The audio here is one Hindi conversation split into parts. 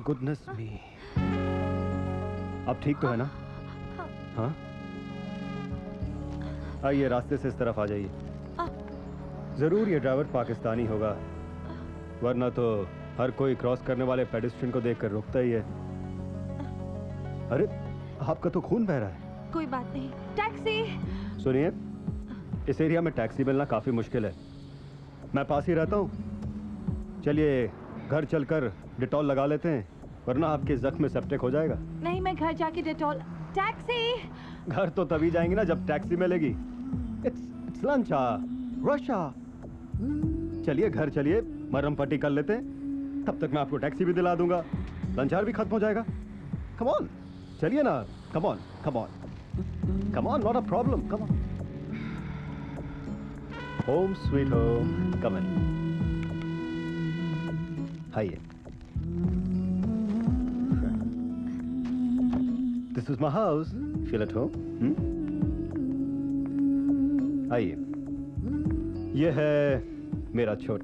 गुडनेस मी। अब ठीक तो है ना? हाँ, आइए रास्ते से इस तरफ आ जाइए। जरूर ये ड्राइवर पाकिस्तानी होगा, वरना तो हर कोई क्रॉस करने वाले पेडेस्ट्रियन को देखकर रुकता ही है। अरे आपका तो खून बह रहा है। कोई बात नहीं। टैक्सी। सुनिए, इस एरिया में टैक्सी मिलना काफी मुश्किल है। मैं पास ही रहता हूँ। चलिए घर चलकर डिटॉल लगा लेते हैं, वरना आपके जख्म सेप्टिक हो जाएगा। नहीं, मैं घर जाके डिटॉल। टैक्सी। घर तो तभी जाएंगे ना जब टैक्सी मिलेगी। It's lunch rush. चलिए घर चलिए, मरहम पट्टी कर लेते हैं, तब तक मैं आपको टैक्सी भी दिला दूंगा, लंच आवर भी खत्म हो जाएगा। कम ऑन, चलिए ना। Come on come on come on, not a problem, come on. Home sweet home, come in. आइए। This is my house, feel at home. आइए, ये है मेरा छोट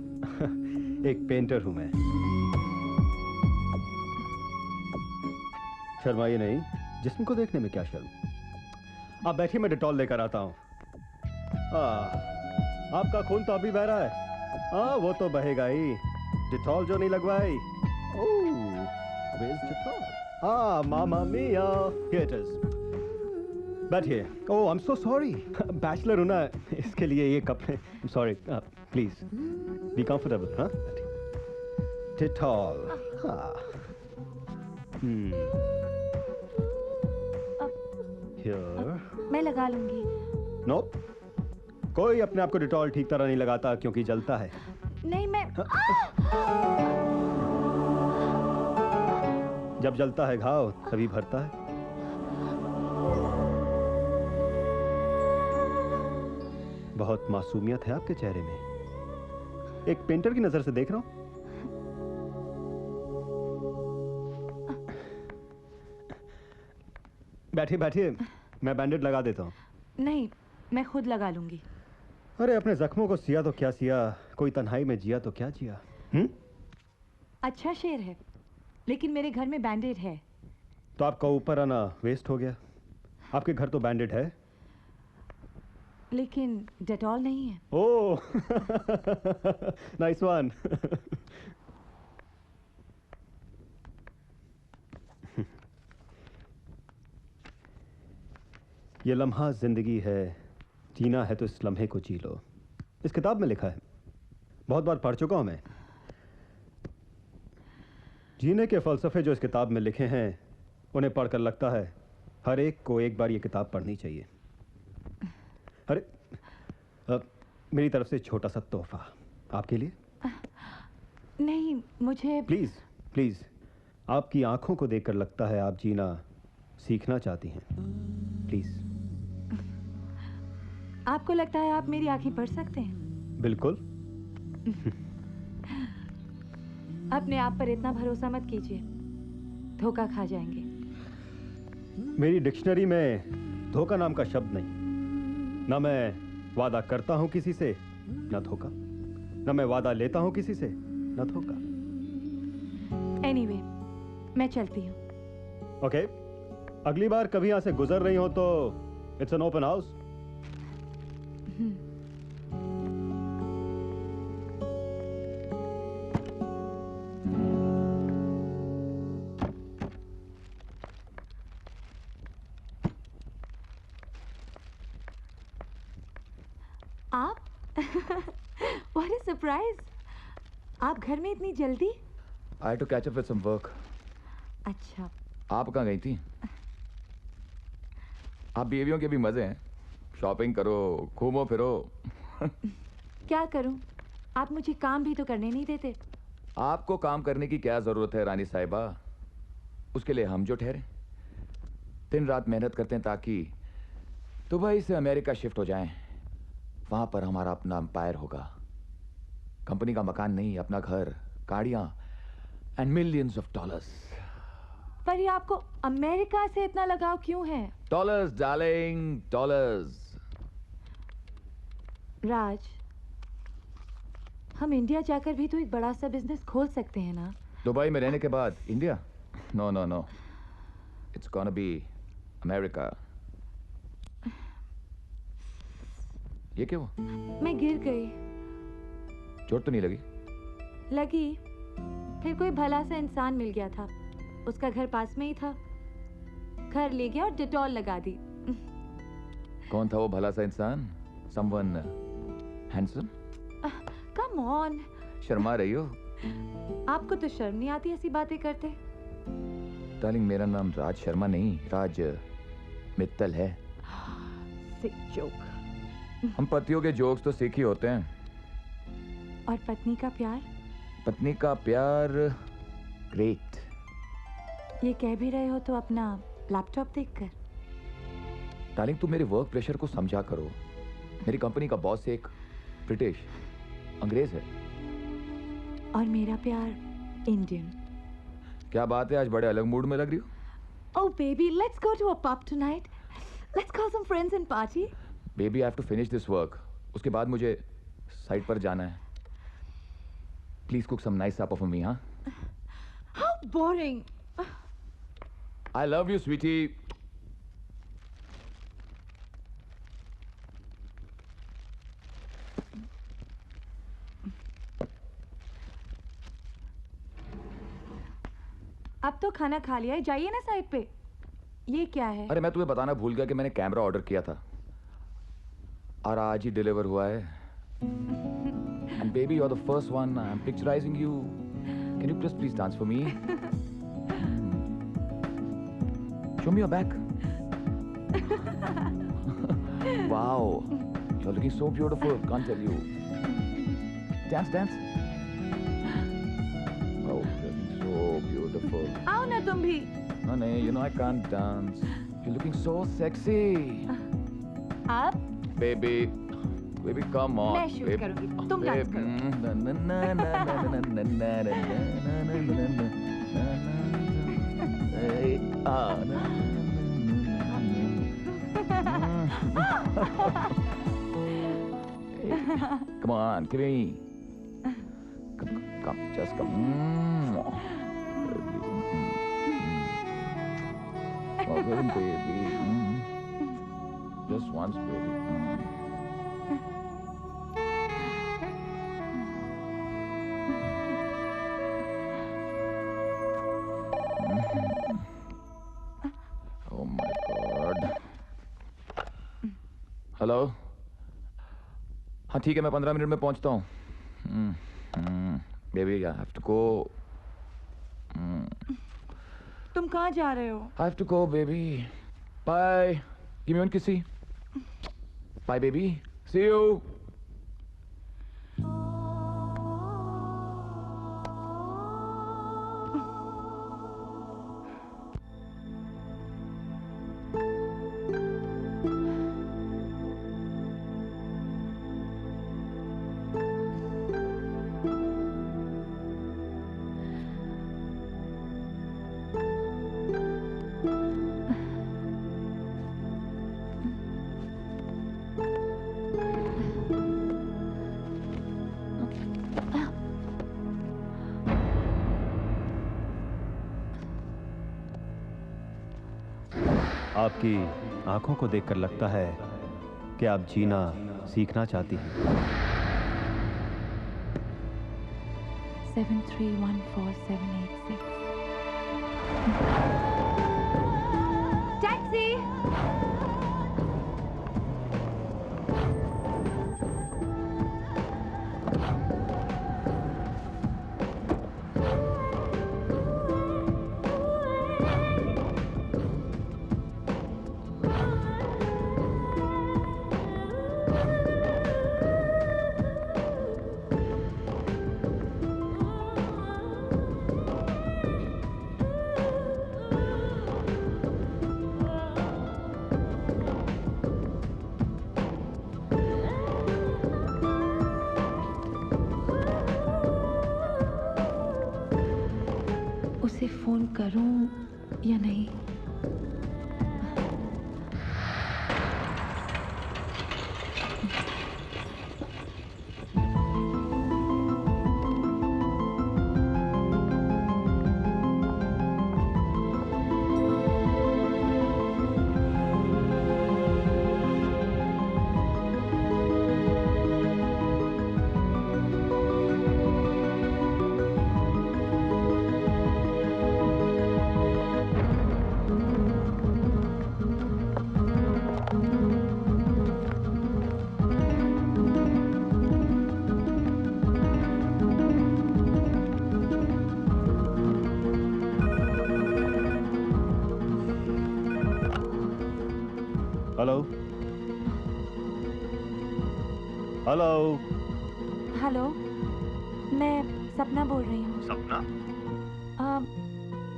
एक पेंटर हूं मैं। शर्माइए नहीं, जिस्म को देखने में क्या शर्म। आप बैठिए, मैं डिटॉल लेकर आता हूं। आपका खून तो अभी बह रहा है। हाँ, वो तो बहेगा ही, डिटॉल जो नहीं लगवाई। Oh, where's Dettol? मामा मिया, here it is। बैठिए। Oh, I am so sorry, bachelor हूं ना, इसके लिए ये कपड़े। Sorry, please be comfortable. हाँ, डिटॉल। हाँ, मैं लगा लूंगी। नो, कोई अपने आप को डिटॉल ठीक तरह नहीं लगाता क्योंकि जलता है। नहीं, मैं जब जलता है घाव तभी भरता है। बहुत मासूमियत है आपके चेहरे में, एक पेंटर की नजर से देख रहा हूं। बैठिए बैठिए, मैं बैंडेड लगा देता हूं। नहीं, मैं खुद लगा लूंगी। अरे अपने जख्मों को सिया तो क्या सिया, कोई तन्हाई में जिया तो क्या जिया। अच्छा शेर है, लेकिन मेरे घर में बैंडेड है। तो आपका ऊपर आना वेस्ट हो गया। आपके घर तो बैंडेड है, लेकिन डेटॉल नहीं है। ओह, नाइस वन। ये लम्हा जिंदगी है, जीना है तो इस लम्हे को जी लो। इस किताब में लिखा है, बहुत बार पढ़ चुका हूं मैं। जीने के फलसफे जो इस किताब में लिखे हैं, उन्हें पढ़कर लगता है हर एक को एक बार ये किताब पढ़नी चाहिए। अरे मेरी तरफ से छोटा सा तोहफा आपके लिए। नहीं, मुझे प्लीज प्लीज, आपकी आंखों को देखकर लगता है आप जीना सीखना चाहती हैं। प्लीज। आपको लगता है आप मेरी आंखें पढ़ सकते हैं? बिल्कुल। अपने आप पर इतना भरोसा मत कीजिए, धोखा खा जाएंगे। मेरी डिक्शनरी में धोखा नाम का शब्द नहीं। ना मैं वादा करता हूं किसी से, ना धोखा। ना मैं वादा लेता हूं किसी से, ना धोखा। एनीवे, मैं चलती हूं। ओके, अगली बार कभी यहां से गुजर रही हो तो इट्स एन ओपन हाउस। आप? What a surprise! आप घर में इतनी जल्दी? I had to catch up with some work. अच्छा। आप कहाँ गई थी? आप बीवियों के भी मजे हैं, शॉपिंग करो, घूमो फिरो। क्या करूं? आप मुझे काम भी तो करने नहीं देते। आपको काम करने की क्या जरूरत है रानी साहिबा? उसके लिए हम जो ठहरे, दिन रात मेहनत करते हैं ताकि दुबई से अमेरिका शिफ्ट हो जाएं। वहां पर हमारा अपना एम्पायर होगा। कंपनी का मकान नहीं, अपना घर, गाड़ियां एंड मिलियंस ऑफ डॉलर्स। पर ये आपको अमेरिका से इतना लगाव क्यों है? Dollars darling, dollars. राज, हम इंडिया जाकर भी तो एक बड़ा सा बिजनेस खोल सकते हैं ना? दुबई में रहने के बाद India? No, no, no. It's gonna be America. ये क्या हुआ? मैं गिर गई। चोट तो नहीं लगी? लगी। फिर कोई भला सा इंसान मिल गया था। उसका घर पास में ही था। घर ले गया और डिटॉल लगा दी। कौन था वो भला सा इंसान? Someone handsome? Come on. Sharma रही हो? आपको तो शर्म नहीं आती ऐसी बातें करते? डार्लिंग, मेरा नाम राज शर्मा नहीं, राज मित्तल है। सिक जोक। हम पतियों के जोक्स तो सीख ही होते हैं। और पत्नी का प्यार? पत्नी का प्यार ग्रेट। ये कह भी रहे हो तो अपना लैपटॉप देखकर। डार्लिंग, तू मेरे वर्क प्रेशर को समझा करो। मेरी कंपनी का बॉस एक ब्रिटिश अंग्रेज है। और मेरा प्यार इंडियन। क्या बात है, आज बड़े अलग मूड में लग रही हो। Oh baby, let's go to a pub tonight. Let's call some friends and party. Baby, I have to finish this work. उसके बाद मुझे साइट पर जाना है। Please cook some nice supper for me, हाँ? How boring. I love you, sweetie. अब तो खाना खा लिया है, जाइए ना साइड पे। ये क्या है? अरे मैं तुम्हें बताना भूल गया कि मैंने कैमरा ऑर्डर किया था और आज ही डिलीवर हुआ है। And baby, you're the first one. I'm picturizing you. Can you just please dance for me? Show me your back. Wow, you're looking so beautiful. Can't tell you. Dance, dance. Oh, you're looking so beautiful. आओ ना तुम भी। Honey, you know I can't dance. You're looking so sexy. आप? Baby, baby, come on. मैं शूट करूंगी, तुम डांस करो। Come on, give me. Come, just come. Oh, baby. Just once, baby. Oh my God. Hello. हाँ ठीक है, मैं 15 मिनट में पहुंचता हूँ। Baby, I have to go. तुम कहाँ जा रहे हो? I have to go, baby. Bye. Give me one kissy. Bye, baby. See you. आपकी आंखों को देखकर लगता है कि आप जीना सीखना चाहती हैं। 7314786। टैक्सी। उसे फोन करूं या नहीं? हेलो हेलो हेलो, मैं सपना बोल रही हूँ। सपना?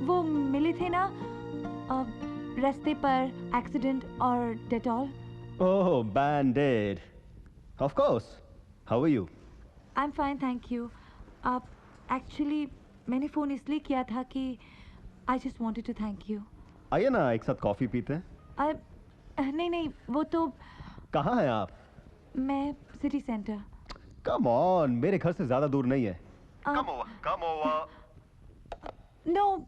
वो मिले थे ना रास्ते पर, एक्सीडेंट और Dettol. Oh, bandaid. Of course. How are you? I am fine, thank you. Actually मैंने फ़ोन इसलिए किया था कि I just wanted to thank you. आइए ना, एक साथ कॉफी पीते हैं। नहीं, वो तो कहाँ हैं आप? मैं सिटी सेंटर। कम ऑन, मेरे घर से ज्यादा दूर नहीं है। Come over. No.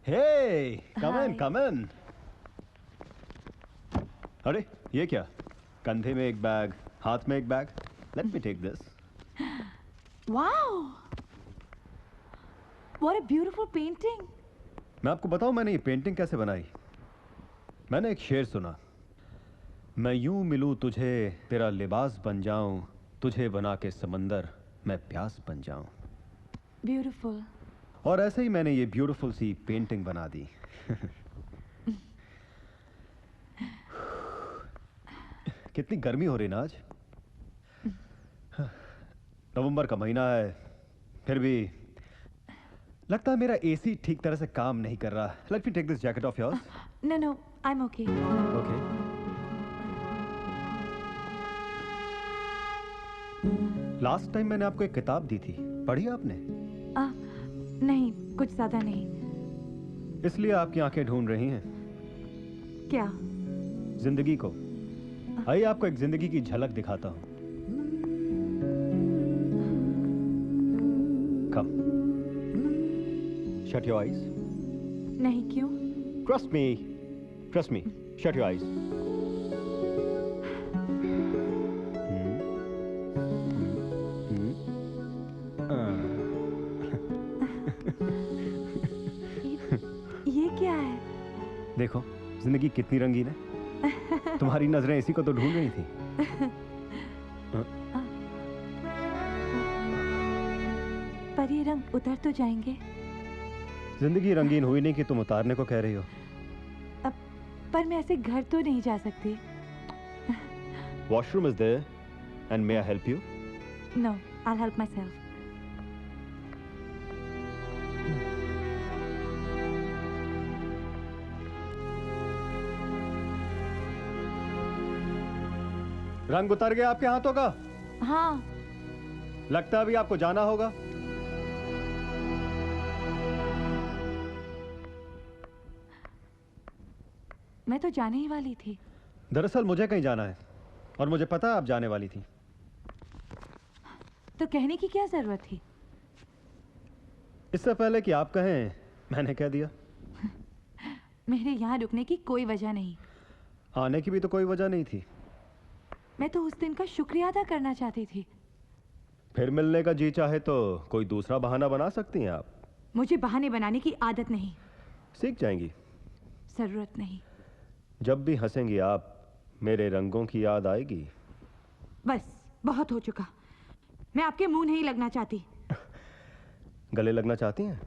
Hey, come in, Hi. come in. अरे ये क्या? कंधे में एक बैग, हाथ में एक bag. Let me take this. Wow, what a beautiful painting. मैं आपको बताऊं मैंने ये पेंटिंग कैसे बनाई? मैंने एक शेर सुना, मैं यूं मिलूं तुझे तेरा लिबास बन जाऊं, तुझे बना के समंदर मैं प्यास बन जाऊं। ब्यूटीफुल। और ऐसे ही मैंने ये ब्यूटीफुल सी पेंटिंग बना दी। कितनी गर्मी हो रही ना आज। नवंबर का महीना है, फिर भी लगता है मेरा एसी ठीक तरह से काम नहीं कर रहा। Let me take this jacket off yours. No, I am okay. Okay. Last time मैंने आपको एक किताब दी थी, पढ़ी आपने? नहीं, कुछ ज्यादा नहीं। इसलिए आपकी आंखें ढूंढ रही हैं क्या? जिंदगी को। आइए आपको एक जिंदगी की झलक दिखाता हूं। कम। Shut your eyes. नहीं, क्यों? Trust me, trust me. Shut your eyes. ये क्या है? देखो जिंदगी कितनी रंगीन है। तुम्हारी नजरें इसी को तो ढूंढ रही थी। पर ये रंग उतर तो जाएंगे। जिंदगी रंगीन हुई नहीं कि तुम उतारने को कह रही हो। पर मैं ऐसे घर तो नहीं जा सकती। Washroom is there and may I help you? No, I will help myself. रंग उतर गया आपके हाथों का? हाँ। लगता है अभी आपको जाना होगा। मैं तो जाने ही वाली थी। दरअसल मुझे कहीं जाना है और मुझे पता है आप जाने वाली थी। तो कहने की क्या जरूरत थी? इससे पहले कि आप कहें, मैंने कह दिया। मेरे यहाँ रुकने की कोई वजह नहीं। आने की भी तो कोई वजह नहीं थी। मैं तो उस दिन का शुक्रिया अदा करना चाहती थी। फिर मिलने का जी चाहे तो कोई दूसरा बहाना बना सकती हैं आप। मुझे बहाने बनाने की आदत नहीं। सीख जाएंगी। जरूरत नहीं। जब भी हंसेंगी आप, मेरे रंगों की याद आएगी। बस बहुत हो चुका। मैं आपके मुंह नहीं लगना चाहती। गले लगना चाहती हैं?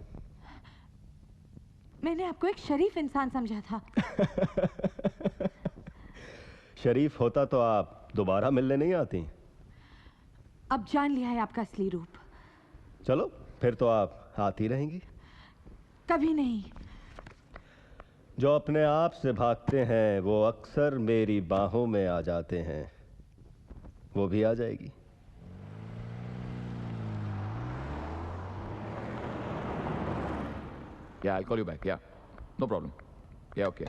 मैंने आपको एक शरीफ इंसान समझा था। शरीफ होता तो आप दोबारा मिलने नहीं आती। अब जान लिया है आपका असली रूप। चलो फिर तो आप आती रहेंगी। कभी नहीं। जो अपने आप से भागते हैं वो अक्सर मेरी बाहों में आ जाते हैं। वो भी आ जाएगी। Yeah, I'll call you back. Yeah, no problem. Yeah, okay.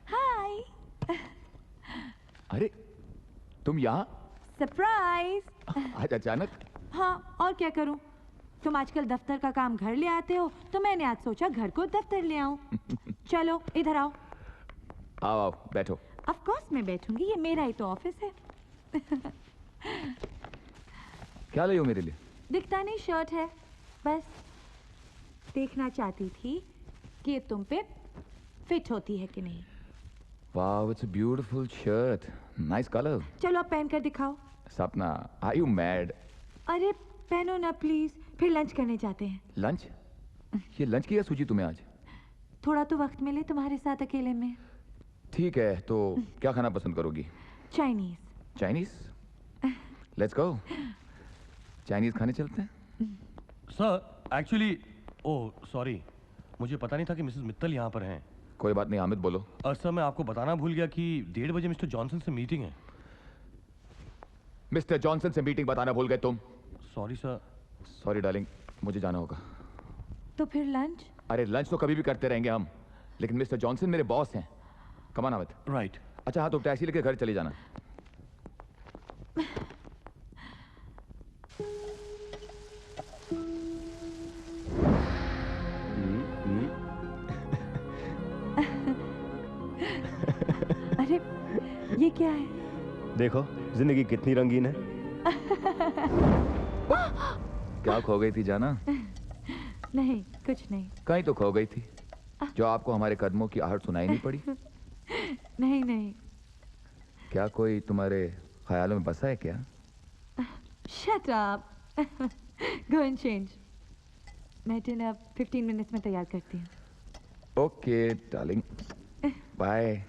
हाय। अरे तुम यहाँ सरप्राइज। आज अचानक? हाँ, और क्या करूं? तुम आजकल दफ्तर का काम घर ले आते हो, तो मैंने आज सोचा घर को दफ्तर ले आऊं। चलो इधर आओ। आओ आओ बैठो। ऑफ कोर्स मैं बैठूंगी, ये मेरा ही तो ऑफिस है। क्या लाई हो मेरे लिए? दिखता नहीं, शर्ट है, बस देखना चाहती थी कि ये तुम पे फिट होती है कि नहीं। Wow, it's a beautiful shirt. Nice color. चलो अब पहन कर दिखाओ। सपना, are you mad? अरे पहनो ना प्लीज, फिर लंच करने जाते हैं। लंच? ये लंच की क्या सूझी तुम्हें आज? थोड़ा तो वक्त मिले तुम्हारे साथ अकेले में। ठीक है, तो क्या खाना पसंद करोगी? Chinese. Chinese? Let's go. Chinese खाने चलते हैं। सर एक्चुअली, ओह सॉरी, मुझे पता नहीं था कि मिसेस मित्तल यहाँ पर हैं। कोई बात नहीं, हामिद बोलो। सर मैं आपको बताना भूल गया कि 1:30 बजे मिस्टर जॉनसन से मीटिंग है। मिस्टर जॉनसन से मीटिंग बताना भूल गए तुम? Sorry sir. सॉरी डार्लिंग, मुझे जाना होगा। तो फिर लंच? अरे लंच तो कभी भी करते रहेंगे हम, लेकिन मिस्टर जॉनसन मेरे बॉस हैं। Come on Hamid. राइट। अच्छा हाँ, तो टैक्सी लेके घर चले जाना। अरे ये क्या है? देखो जिंदगी कितनी रंगीन है। क्या खो गई थी जाना? नहीं कुछ नहीं। कहीं तो खो गई थी, जो आपको हमारे कदमों की आहट सुनाई नहीं पड़ी? नहीं नहीं। क्या कोई तुम्हारे ख्यालों में बसा है क्या? Shut up. Go and change. मैं डिनर 15 मिनट्स में तैयार करती हूँ। Okay darling, bye.